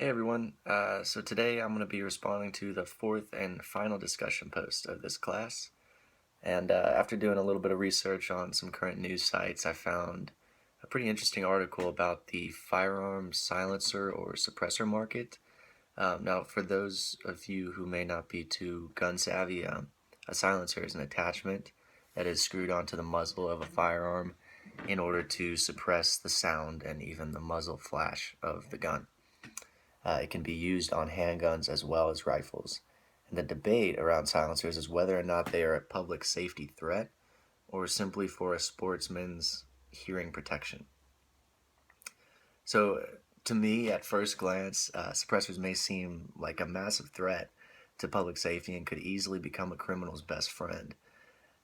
Hey everyone, so today I'm going to be responding to the fourth and final discussion post of this class. And after doing a little bit of research on some current news sites, I found a pretty interesting article about the firearm silencer or suppressor market. Now, for those of you who may not be too gun savvy, a silencer is an attachment that is screwed onto the muzzle of a firearm in order to suppress the sound and even the muzzle flash of the gun. It can be used on handguns as well as rifles. And the debate around silencers is whether or not they are a public safety threat or simply for a sportsman's hearing protection. So, to me, at first glance, suppressors may seem like a massive threat to public safety and could easily become a criminal's best friend.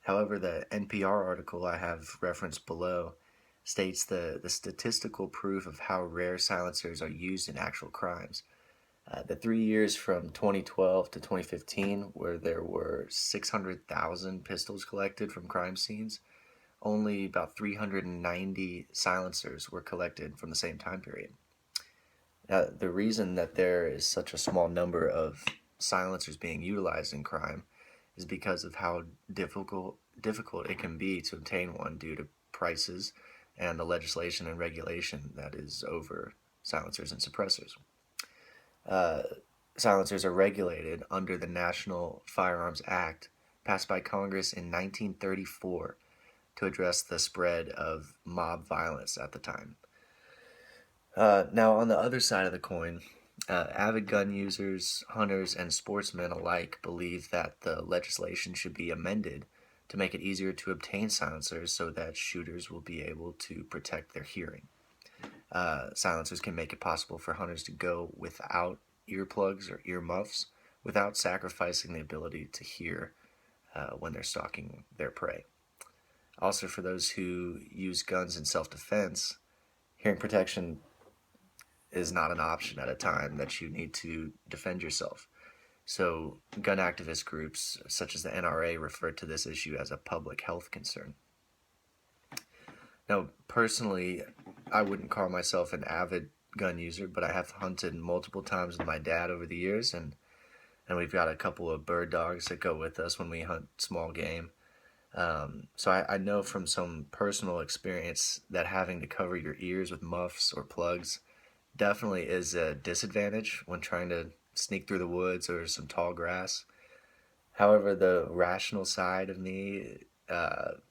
However, the NPR article I have referenced below states the statistical proof of how rare silencers are used in actual crimes. The 3 years from 2012 to 2015, where there were 600,000 pistols collected from crime scenes, only about 390 silencers were collected from the same time period. Now, the reason that there is such a small number of silencers being utilized in crime is because of how difficult it can be to obtain one due to prices and the legislation and regulation that is over silencers and suppressors. Uh, Silencers are regulated under the National Firearms Act passed by Congress in 1934 to address the spread of mob violence at the time. Now, on the other side of the coin, avid gun users, hunters, and sportsmen alike believe that the legislation should be amended to make it easier to obtain silencers so that shooters will be able to protect their hearing. Silencers can make it possible for hunters to go without earplugs or earmuffs without sacrificing the ability to hear when they're stalking their prey. Also, for those who use guns in self-defense, hearing protection is not an option at a time that you need to defend yourself. So, gun activist groups such as the NRA refer to this issue as a public health concern. Now, personally, I wouldn't call myself an avid gun user, but I have hunted multiple times with my dad over the years, and we've got a couple of bird dogs that go with us when we hunt small game. So I know from some personal experience that having to cover your ears with muffs or plugs definitely is a disadvantage when trying to sneak through the woods or some tall grass. However, the rational side of me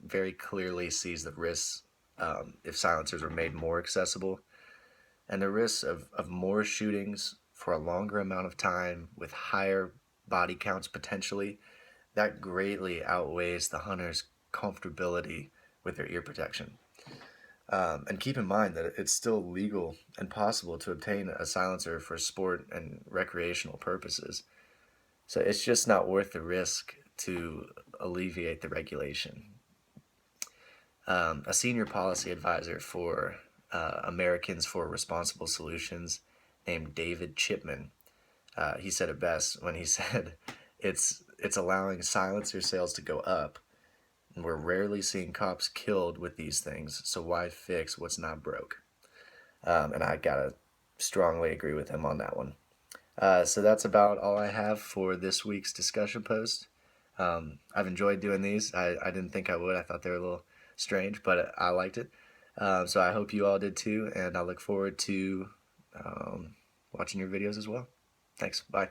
very clearly sees the risks if silencers are made more accessible, and the risks of more shootings for a longer amount of time with higher body counts potentially, that greatly outweighs the hunter's comfortability with their ear protection. And keep in mind that it's still legal and possible to obtain a silencer for sport and recreational purposes. So it's just not worth the risk to alleviate the regulation. A senior policy advisor for Americans for Responsible Solutions named David Chipman, he said it best when he said, it's allowing silencer sales to go up, and we're rarely seeing cops killed with these things, so why fix what's not broke? And I gotta strongly agree with him on that one. So that's about all I have for this week's discussion post. I've enjoyed doing these. I didn't think I would. I thought they were a little strange, but I liked it. So I hope you all did too, and I look forward to watching your videos as well. Thanks. Bye.